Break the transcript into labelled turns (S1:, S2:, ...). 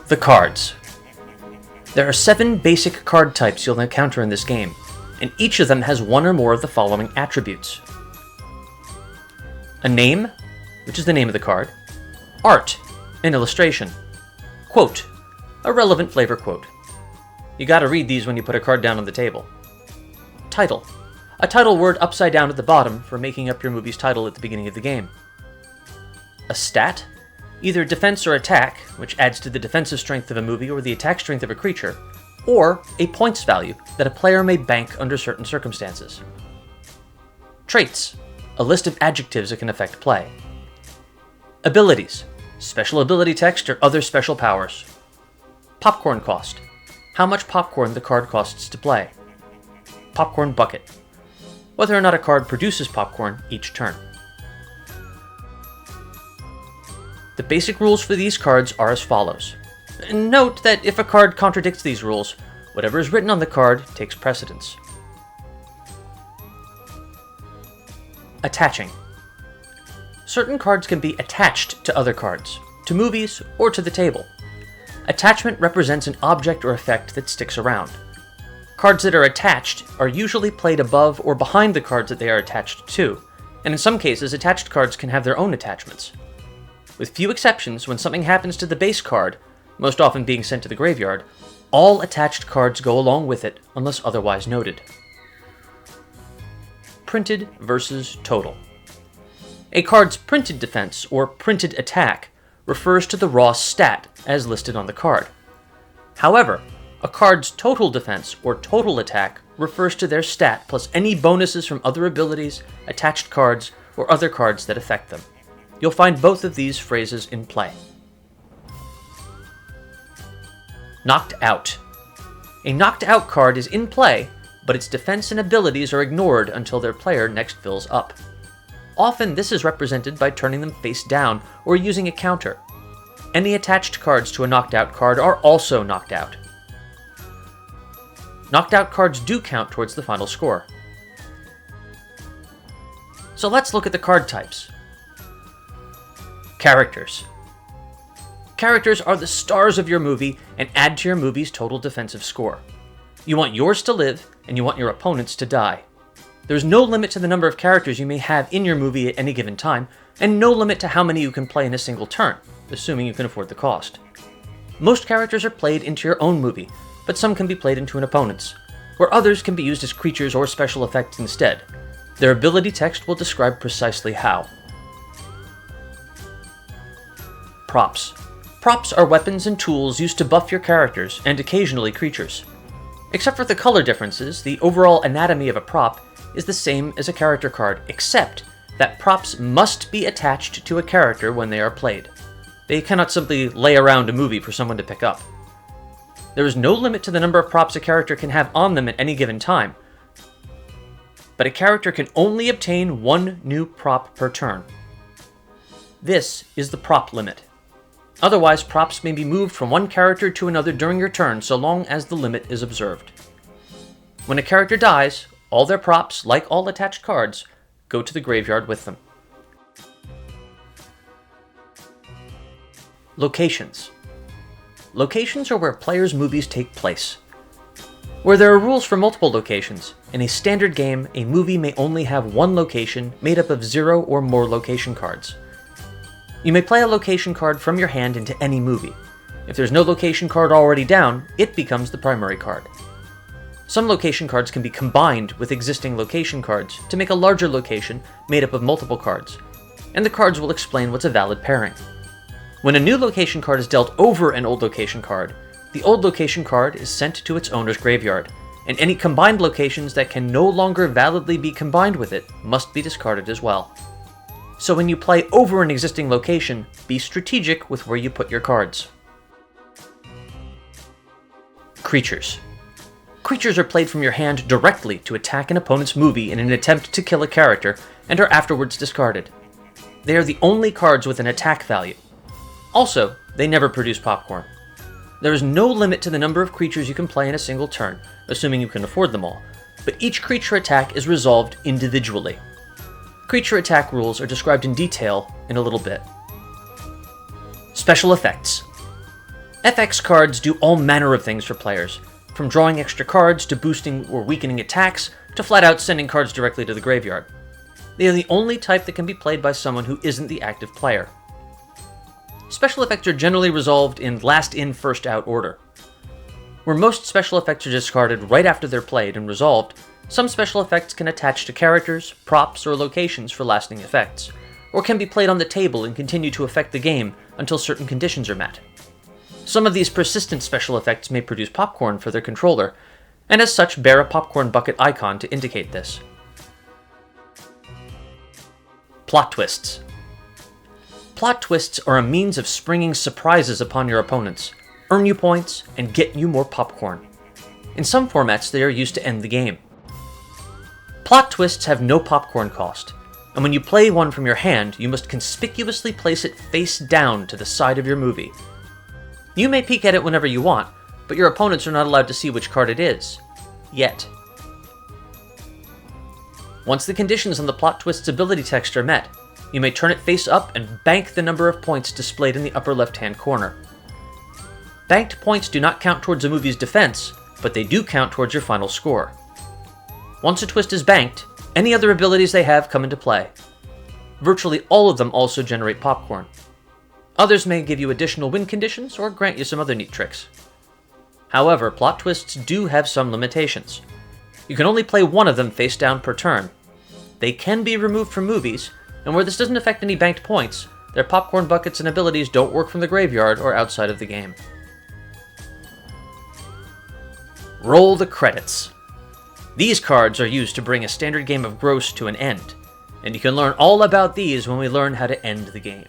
S1: The cards. There are 7 basic card types you'll encounter in this game, and each of them has one or more of the following attributes. A name, which is the name of the card. Art, an illustration. Quote, a relevant flavor quote. You gotta read these when you put a card down on the table. Title, a title word upside down at the bottom for making up your movie's title at the beginning of the game. A stat, either defense or attack, which adds to the defensive strength of a movie or the attack strength of a creature, or a points value that a player may bank under certain circumstances. Traits, a list of adjectives that can affect play. Abilities, special ability text or other special powers. Popcorn cost, how much popcorn the card costs to play. Popcorn bucket, whether or not a card produces popcorn each turn. The basic rules for these cards are as follows. Note that if a card contradicts these rules, whatever is written on the card takes precedence. Attaching. Certain cards can be attached to other cards, to movies, or to the table. Attachment represents an object or effect that sticks around. Cards that are attached are usually played above or behind the cards that they are attached to, and in some cases attached cards can have their own attachments. With few exceptions, when something happens to the base card, most often being sent to the graveyard, all attached cards go along with it unless otherwise noted. Printed versus total. A card's printed defense or printed attack refers to the raw stat as listed on the card. However, a card's total defense or total attack refers to their stat plus any bonuses from other abilities, attached cards, or other cards that affect them. You'll find both of these phrases in play. Knocked out. A knocked out card is in play, but its defense and abilities are ignored until their player next fills up. Often this is represented by turning them face down or using a counter. Any attached cards to a knocked out card are also knocked out. Knocked out cards do count towards the final score. So let's look at the card types. Characters. Characters are the stars of your movie and add to your movie's total defensive score. You want yours to live, and you want your opponents to die. There's no limit to the number of characters you may have in your movie at any given time, and no limit to how many you can play in a single turn, assuming you can afford the cost. Most characters are played into your own movie, but some can be played into an opponent's, where others can be used as creatures or special effects instead. Their ability text will describe precisely how. Props. Props are weapons and tools used to buff your characters, and occasionally creatures. Except for the color differences, the overall anatomy of a prop is the same as a character card, except that props must be attached to a character when they are played. They cannot simply lay around a movie for someone to pick up. There is no limit to the number of props a character can have on them at any given time, but a character can only obtain 1 new prop per turn. This is the prop limit. Otherwise, props may be moved from one character to another during your turn so long as the limit is observed. When a character dies, all their props, like all attached cards, go to the graveyard with them. Locations. Locations are where players' movies take place. Where there are rules for multiple locations, in a standard game, a movie may only have one location made up of 0 or more location cards. You may play a location card from your hand into any movie. If there's no location card already down, it becomes the primary card. Some location cards can be combined with existing location cards to make a larger location made up of multiple cards, and the cards will explain what's a valid pairing. When a new location card is dealt over an old location card, the old location card is sent to its owner's graveyard, and any combined locations that can no longer validly be combined with it must be discarded as well. So when you play over an existing location, be strategic with where you put your cards. Creatures. Creatures are played from your hand directly to attack an opponent's movie in an attempt to kill a character, and are afterwards discarded. They are the only cards with an attack value. Also, they never produce popcorn. There is no limit to the number of creatures you can play in a single turn, assuming you can afford them all, but each creature attack is resolved individually. Creature attack rules are described in detail in a little bit. Special effects. FX cards do all manner of things for players, from drawing extra cards to boosting or weakening attacks, to flat out sending cards directly to the graveyard. They are the only type that can be played by someone who isn't the active player. Special effects are generally resolved in last in, first out order. Where most special effects are discarded right after they're played and resolved, some special effects can attach to characters, props, or locations for lasting effects, or can be played on the table and continue to affect the game until certain conditions are met. Some of these persistent special effects may produce popcorn for their controller, and as such bear a popcorn bucket icon to indicate this. Plot twists. Plot twists are a means of springing surprises upon your opponents, earn you points, and get you more popcorn. In some formats, they are used to end the game. Plot twists have no popcorn cost, and when you play one from your hand, you must conspicuously place it face down to the side of your movie. You may peek at it whenever you want, but your opponents are not allowed to see which card it is. Yet. Once the conditions on the plot twist's ability text are met, you may turn it face up and bank the number of points displayed in the upper left-hand corner. Banked points do not count towards a movie's defense, but they do count towards your final score. Once a twist is banked, any other abilities they have come into play. Virtually all of them also generate popcorn. Others may give you additional win conditions or grant you some other neat tricks. However, plot twists do have some limitations. You can only play one of them face down per turn. They can be removed from movies, and where this doesn't affect any banked points, their popcorn buckets and abilities don't work from the graveyard or outside of the game. Roll the credits. These cards are used to bring a standard game of GROS to an end, and you can learn all about these when we learn how to end the game.